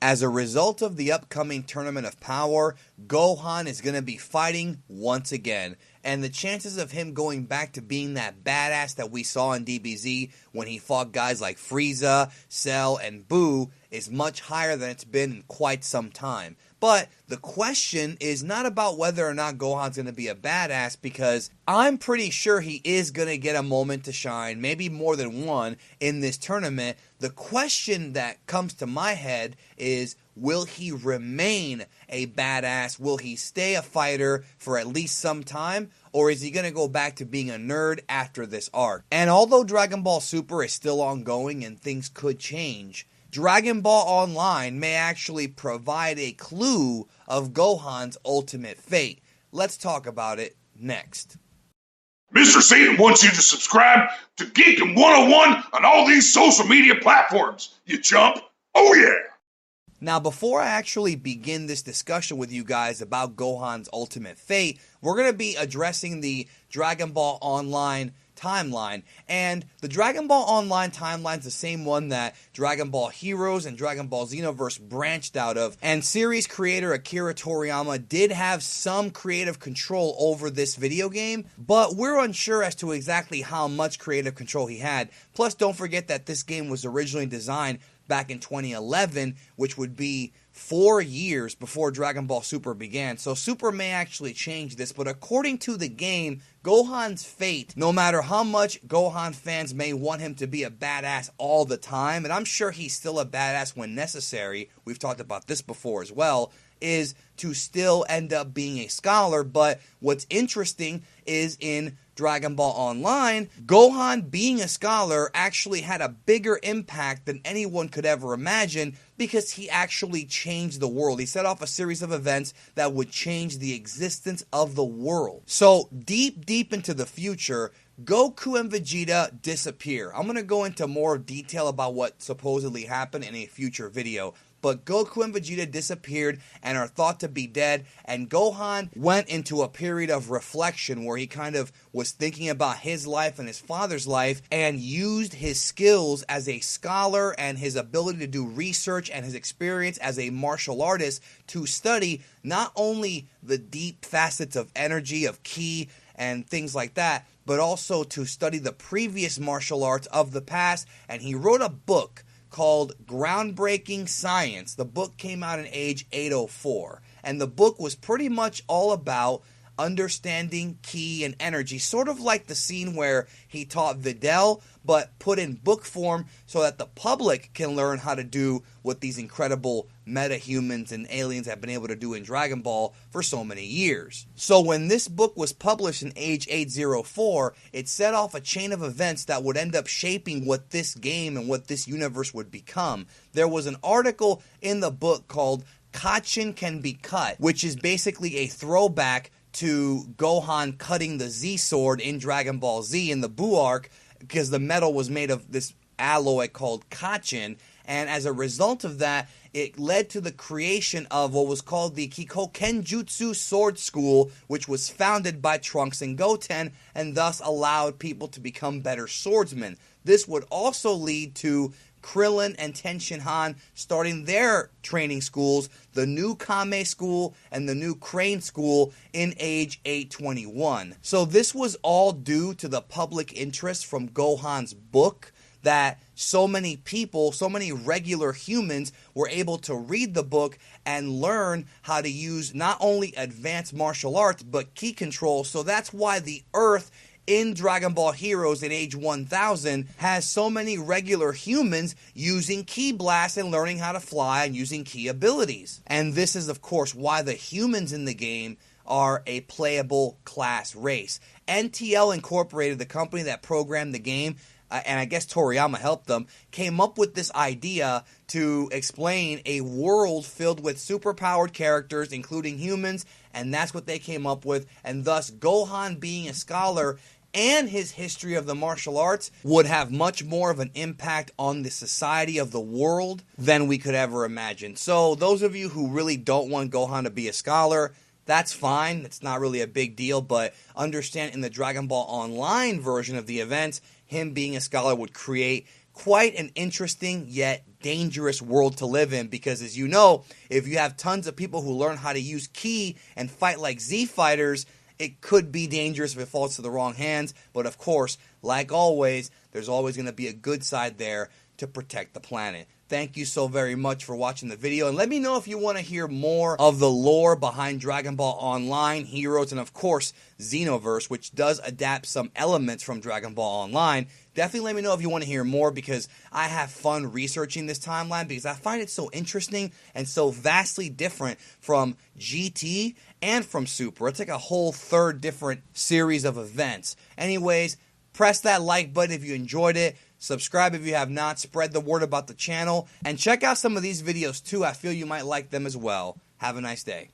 As a result of the upcoming Tournament of Power, Gohan is going to be fighting once again. And the chances of him going back to being that badass that we saw in DBZ when he fought guys like Frieza, Cell, and Boo is much higher than it's been in quite some time. But the question is not about whether or not Gohan's going to be a badass, because I'm pretty sure he is going to get a moment to shine, maybe more than one, in this tournament. The question that comes to my head is, will he remain a badass? Will he stay a fighter for at least some time? Or is he going to go back to being a nerd after this arc? And although Dragon Ball Super is still ongoing and things could change, Dragon Ball Online may actually provide a clue of Gohan's ultimate fate. Let's talk about it next. Mr. Satan wants you to subscribe to Geekin' 101 on all these social media platforms, you chump. Oh yeah! Now, before I actually begin this discussion with you guys about Gohan's ultimate fate, we're going to be addressing the Dragon Ball Online timeline. And the Dragon Ball Online timeline is the same one that Dragon Ball Heroes and Dragon Ball Xenoverse branched out of. And series creator Akira Toriyama did have some creative control over this video game, but we're unsure as to exactly how much creative control he had. Plus, don't forget that this game was originally designed back in 2011, which would be 4 years before Dragon Ball Super began. So Super may actually change this, but according to the game, Gohan's fate, no matter how much Gohan fans may want him to be a badass all the time, and I'm sure he's still a badass when necessary, we've talked about this before as well, is to still end up being a scholar. But what's interesting is in Dragon Ball Online, Gohan being a scholar actually had a bigger impact than anyone could ever imagine, because he actually changed the world. He set off a series of events that would change the existence of the world. So deep into the future, Goku and Vegeta disappear. I'm going to go into more detail about what supposedly happened in a future video. But Goku and Vegeta disappeared and are thought to be dead, and Gohan went into a period of reflection where he kind of was thinking about his life and his father's life, and used his skills as a scholar and his ability to do research and his experience as a martial artist to study not only the deep facets of energy, of ki, and things like that, but also to study the previous martial arts of the past. And he wrote a book called Groundbreaking Science. The book came out in age 804, and the book was pretty much all about understanding ki and energy, sort of like the scene where he taught Videl, but put in book form so that the public can learn how to do what these incredible meta-humans and aliens have been able to do in Dragon Ball for so many years. So when this book was published in age 804, it set off a chain of events that would end up shaping what this game and what this universe would become. There was an article in the book called Kachin Can Be Cut, which is basically a throwback to Gohan cutting the Z sword in Dragon Ball Z in the Buu arc, because the metal was made of this alloy called Kachin, and as a result of that, it led to the creation of what was called the Kikoken Jutsu Sword School, which was founded by Trunks and Goten, and thus allowed people to become better swordsmen. This would also lead to Krillin and Tenshinhan starting their training schools, the new Kame School and the new Crane School, in age 821. So this was all due to the public interest from Gohan's book, that so many people, so many regular humans were able to read the book and learn how to use not only advanced martial arts, but ki control. So that's why the Earth in Dragon Ball Heroes in age 1000 has so many regular humans using ki blasts and learning how to fly and using ki abilities. And this is, of course, why the humans in the game are a playable class race. NTL Incorporated, the company that programmed the game, and I guess Toriyama helped them, came up with this idea to explain a world filled with superpowered characters, including humans, and that's what they came up with. And thus, Gohan being a scholar and his history of the martial arts would have much more of an impact on the society of the world than we could ever imagine. So those of you who really don't want Gohan to be a scholar, that's fine. It's not really a big deal, but understand in the Dragon Ball Online version of the events, him being a scholar would create quite an interesting yet dangerous world to live in, because as you know, if you have tons of people who learn how to use ki and fight like Z fighters, it could be dangerous if it falls to the wrong hands. But of course, like always, there's always going to be a good side there to protect the planet. Thank you so very much for watching the video, and let me know if you want to hear more of the lore behind Dragon Ball Online, Heroes, and of course Xenoverse, which does adapt some elements from Dragon Ball Online. Definitely let me know if you want to hear more, because I have fun researching this timeline, because I find it so interesting and so vastly different from GT and from Super. It's like a whole third different series of events. Anyways, press that like button if you enjoyed it. Subscribe if you have not. Spread the word about the channel. And check out some of these videos too. I feel you might like them as well. Have a nice day.